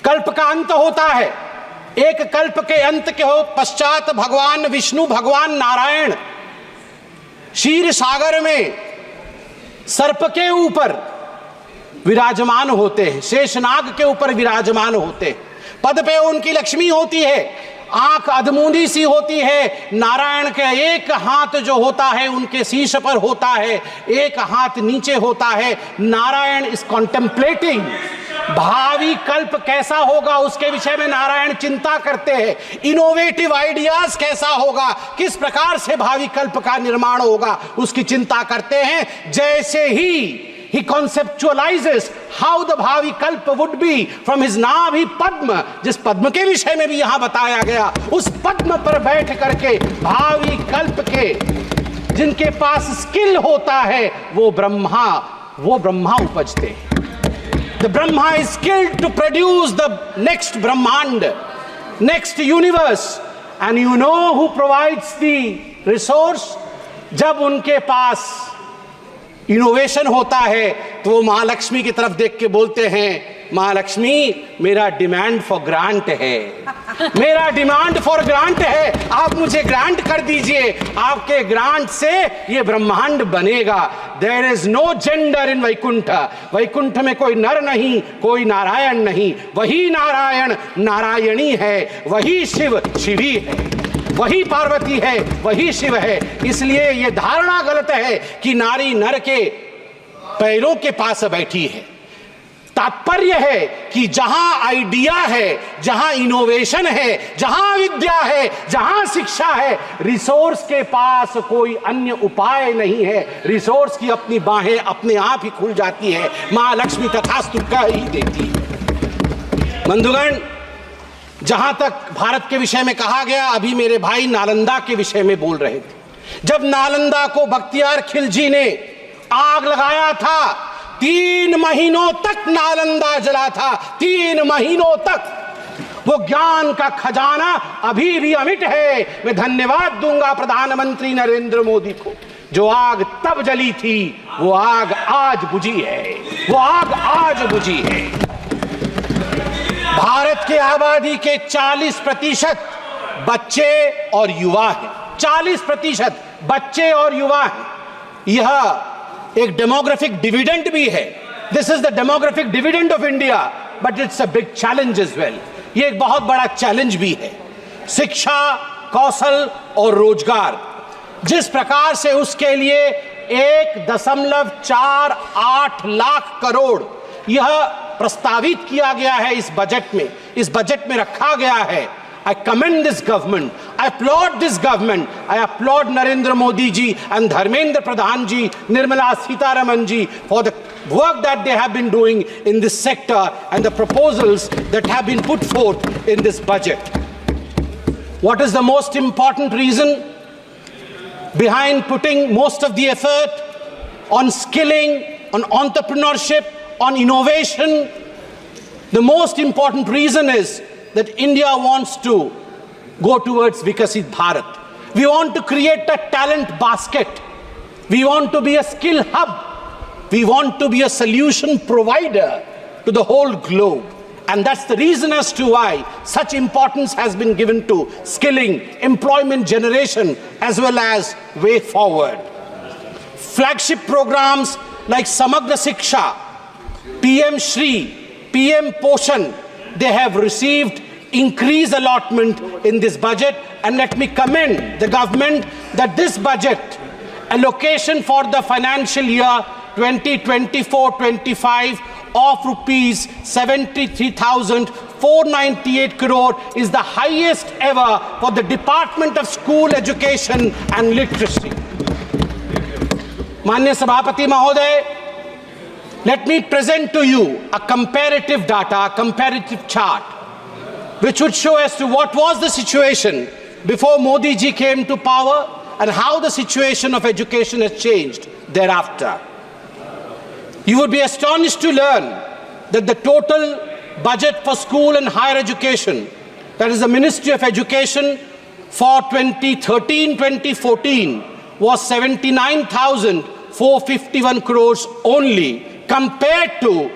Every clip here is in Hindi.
कल्प का अंत होता है, एक कल्प के अंत के हो पश्चात भगवान विष्णु, भगवान नारायण क्षीर सागर में सर्प के ऊपर विराजमान होते हैं, शेषनाग के ऊपर विराजमान होते हैं। पद पे उनकी लक्ष्मी होती है, आंख अधमूंदी सी होती है। नारायण के एक हाथ जो होता है उनके शीश पर होता है, एक हाथ नीचे होता है। नारायण इज कॉन्टेम्पलेटिंग, भावी कल्प कैसा होगा उसके विषय में नारायण चिंता करते हैं। इनोवेटिव आइडियाज कैसा होगा, किस प्रकार से भावी कल्प का निर्माण होगा उसकी चिंता करते हैं। जैसे ही he conceptualizes how the भावी कल्प would be from his नाभि पद्म, जिस पद्म के विषय में भी यहां बताया गया, उस पद्म पर बैठ करके भावी कल्प के जिनके पास स्किल होता है वो ब्रह्मा उपजते हैं। The Brahma is skilled to produce the next Brahmand, next universe, and you know who provides the resource? जब उनके पास इनोवेशन होता है तो वो महालक्ष्मी की तरफ देख के बोलते हैं, महालक्ष्मी मेरा डिमांड फॉर ग्रांट है, मेरा डिमांड फॉर ग्रांट है, आप मुझे ग्रांट कर दीजिए, आपके ग्रांट से ये ब्रह्मांड बनेगा। There is no gender in Vaikunth, Vaikunth में कोई नर नहीं, कोई नारायण नहीं, वही नारायण नारायणी है, वही शिव शिवी है, वही पार्वती है, वही शिव है। इसलिए यह धारणा गलत है कि नारी नर के पैरों के पास बैठी है। तात्पर्य है कि जहां आइडिया है, जहां इनोवेशन है, जहां विद्या है, जहां शिक्षा है, रिसोर्स के पास कोई अन्य उपाय नहीं है। रिसोर्स की अपनी बाहें अपने आप ही खुल जाती है, मां लक्ष्मी तथास्तु कह ही देती है। बंधुगण, जहां तक भारत के विषय में कहा गया, अभी मेरे भाई नालंदा के विषय में बोल रहे थे। जब नालंदा को बख्तियार खिलजी ने आग लगाया था, 3 महीनों तक नालंदा जला था, 3 महीनों तक। वो ज्ञान का खजाना अभी भी अमिट है। मैं धन्यवाद दूंगा प्रधानमंत्री नरेंद्र मोदी को, जो आग तब जली थी वो आग आज बुझी है, वो आग आज बुझी है। भारत की आबादी के 40% बच्चे और युवा हैं, 40% बच्चे और युवा हैं। यह एक डेमोग्राफिक डिविडेंड भी है। This is the demographic dividend of India, but it's a big challenge as well. ये एक बहुत बड़ा चैलेंज भी है। शिक्षा, कौशल और रोजगार, जिस प्रकार से उसके लिए 1.48 लाख करोड़ यह प्रस्तावित किया गया है इस बजट में रखा गया है। I commend this government. I applaud this government. I applaud Narendra Modi ji and Dharmendra Pradhan ji, Nirmala Sitharaman ji for the work that they have been doing in this sector and the proposals that have been put forth in this budget. What is the most important reason behind putting most of the effort on skilling, on entrepreneurship, on innovation? The most important reason is that India wants to go towards Vikasit Bharat. We want to create a talent basket. We want to be a skill hub. We want to be a solution provider to the whole globe. And that's the reason as to why such importance has been given to skilling, employment generation, as well as way forward. Flagship programs like Samagra Shiksha, PM Shri, PM Poshan, they have received increased allotment in this budget, and let me commend the government that this budget allocation for the financial year 2024-25 of rupees 73,498 crore is the highest ever for the Department of School Education and Literacy. माननीय सभापति महोदय, let me present to you a comparative data, a comparative chart, which would show as to what was the situation before Modi ji came to power and how the situation of education has changed thereafter. You would be astonished to learn that the total budget for school and higher education, that is the Ministry of Education, for 2013-2014 was 79,451 crores only, compared to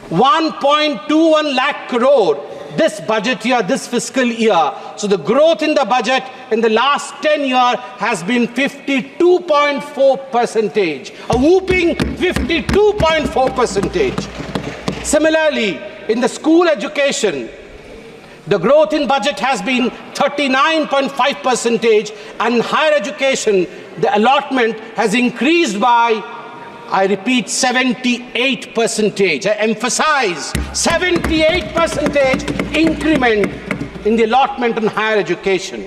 1.21 lakh crore this budget year, this fiscal year. So the growth in the budget in the last 10 years has been 52.4%, a whooping 52.4%. Similarly, in the school education, the growth in budget has been 39.5%, and higher education, the allotment has increased by, I repeat, 78%. I emphasize 78% increment in the allotment in higher education.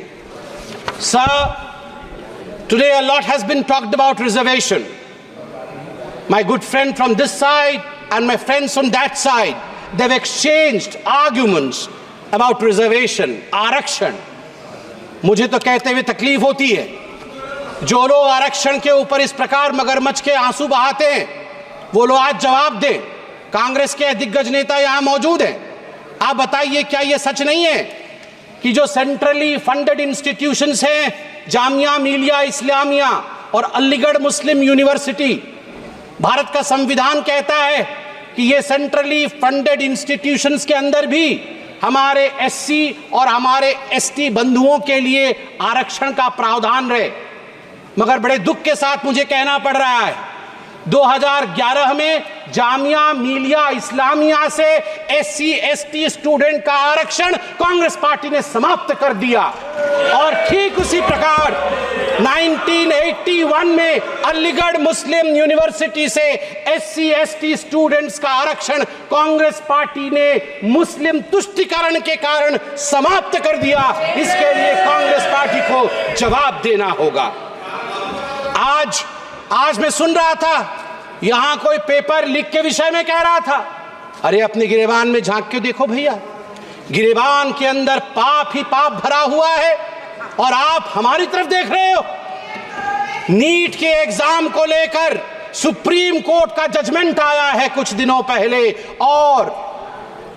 Sir, today a lot has been talked about reservation. My good friend from this side and my friends on that side, they've exchanged arguments about reservation, आरक्षण. मुझे तो कहते हुए तकलीफ होती है, जो लोग आरक्षण के ऊपर इस प्रकार मगरमच्छ के आंसू बहाते हैं, वो लोग आज जवाब दें। कांग्रेस के दिग्गज नेता यहां मौजूद हैं, आप बताइए क्या यह सच नहीं है कि जो सेंट्रली फंडेड इंस्टीट्यूशंस हैं, जामिया मिलिया इस्लामिया और अलीगढ़ मुस्लिम यूनिवर्सिटी, भारत का संविधान कहता है कि ये सेंट्रली फंडेड इंस्टीट्यूशंस के अंदर भी हमारे एससी और हमारे एसटी बंधुओं के लिए आरक्षण का प्रावधान रहे। मगर बड़े दुख के साथ मुझे कहना पड़ रहा है, 2011 में जामिया मिलिया इस्लामिया से एससी एसटी स्टूडेंट का आरक्षण कांग्रेस पार्टी ने समाप्त कर दिया, और ठीक उसी प्रकार 1981 में अलीगढ़ मुस्लिम यूनिवर्सिटी से एससी एसटी स्टूडेंट्स का आरक्षण कांग्रेस पार्टी ने मुस्लिम तुष्टीकरण के कारण समाप्त कर दिया। इसके लिए कांग्रेस पार्टी को जवाब देना होगा। आज मैं सुन रहा था, यहां कोई पेपर लीक के विषय में कह रहा था। अरे अपने गिरेबान में झांक के देखो भैया, गिरेबान के अंदर पाप ही पाप भरा हुआ है, और आप हमारी तरफ देख रहे हो। नीट के एग्जाम को लेकर सुप्रीम कोर्ट का जजमेंट आया है कुछ दिनों पहले, और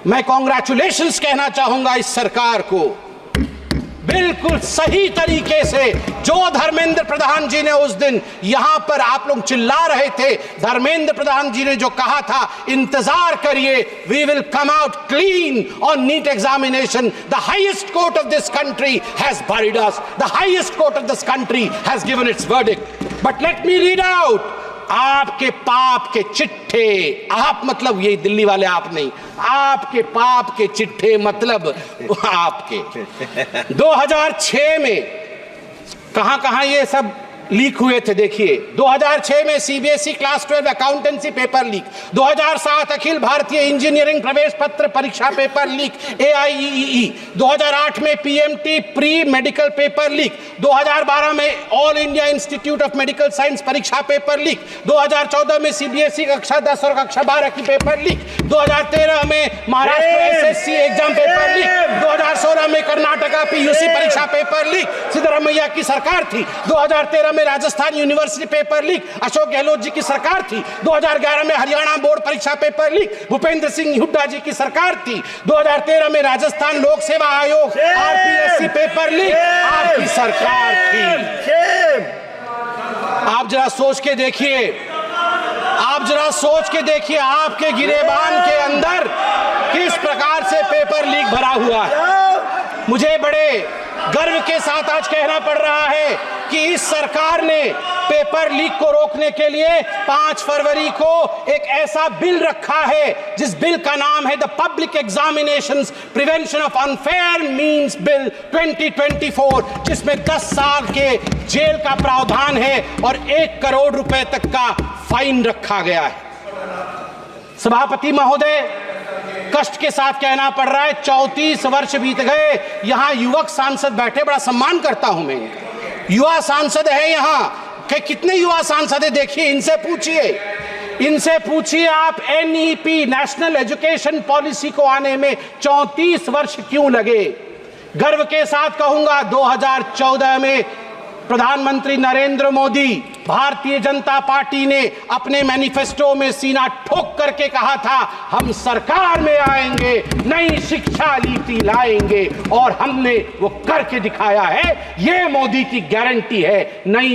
मैं कांग्रेचुलेशंस कहना चाहूंगा इस सरकार को। बिल्कुल सही तरीके से जो धर्मेंद्र प्रधान जी ने उस दिन यहां पर, आप लोग चिल्ला रहे थे, धर्मेंद्र प्रधान जी ने जो कहा था, इंतजार करिए, we will come out clean on NEET examination, the highest court of this country has buried us, the highest court of this country has given its verdict. But let me read out, आपके पाप के चिट्ठे, आप मतलब ये दिल्ली वाले आप नहीं, आपके पाप के चिट्ठे मतलब आपके 2006 में कहां ये सब लीक हुए थे। देखिए 2006 में CBSE class 12 accountancy paper leak, 2007 Akhil Bharatiya engineering प्रवेश पत्र परीक्षा पेपर लीक AIEEE, 2008 में PMT pre medical paper leak, 2012 में all India institute of medical science परीक्षा पेपर लीक, 2014 में सीबीएसई कक्षा 10 और कक्षा 12 की पेपर लीक, 2013 में Maharashtra SSC exam paper leak, 2016 में कर्नाटका पीयूसी परीक्षा पेपर लीक, सिद्धरामैया की सरकार थी, 2013 में Rajasthan university paper leak, Ashok Gehlot ji की सरकार थी, 2011 में हरियाणा बोर्ड परीक्षा पेपर लीक, भूपेंद्र सिंह हुड्डा जी की सरकार थी, 2013 में राजस्थान लोक सेवा आयोग आरपीएससी पेपर लीक, आपकी सरकार थी। आप जरा सोच के देखिए, आपके गिरेबान के अंदर किस प्रकार से पेपर लीक भरा हुआ है। मुझे बड़े गर्व के साथ आज कहना पड़ रहा है कि इस सरकार ने पेपर लीक को रोकने के लिए 5 फरवरी को एक ऐसा बिल रखा है, जिस बिल का नाम है the public examinations prevention of unfair means bill 2024, जिसमें 10 साल के जेल का प्रावधान है और 1 करोड़ रुपए तक का फाइन रखा गया है। सभापति महोदय, कष्ट के साथ कहना पड़ रहा है, 34 वर्ष बीत गए, यहां युवक सांसद बैठे, बड़ा सम्मान करता हूं मैं, युवा सांसद है यहां के, कितने युवा सांसद है देखिए, इनसे पूछिए आप NEP नेशनल एजुकेशन पॉलिसी को आने में 34 वर्ष क्यों लगे। गर्व के साथ कहूंगा 2014 में प्रधानमंत्री नरेंद्र मोदी, भारतीय जनता पार्टी ने अपने मैनिफेस्टो में सीना ठोक करके कहा था, हम सरकार में आएंगे, नई शिक्षा नीति लाएंगे, और हमने वो करके दिखाया है। ये मोदी की गारंटी है, नई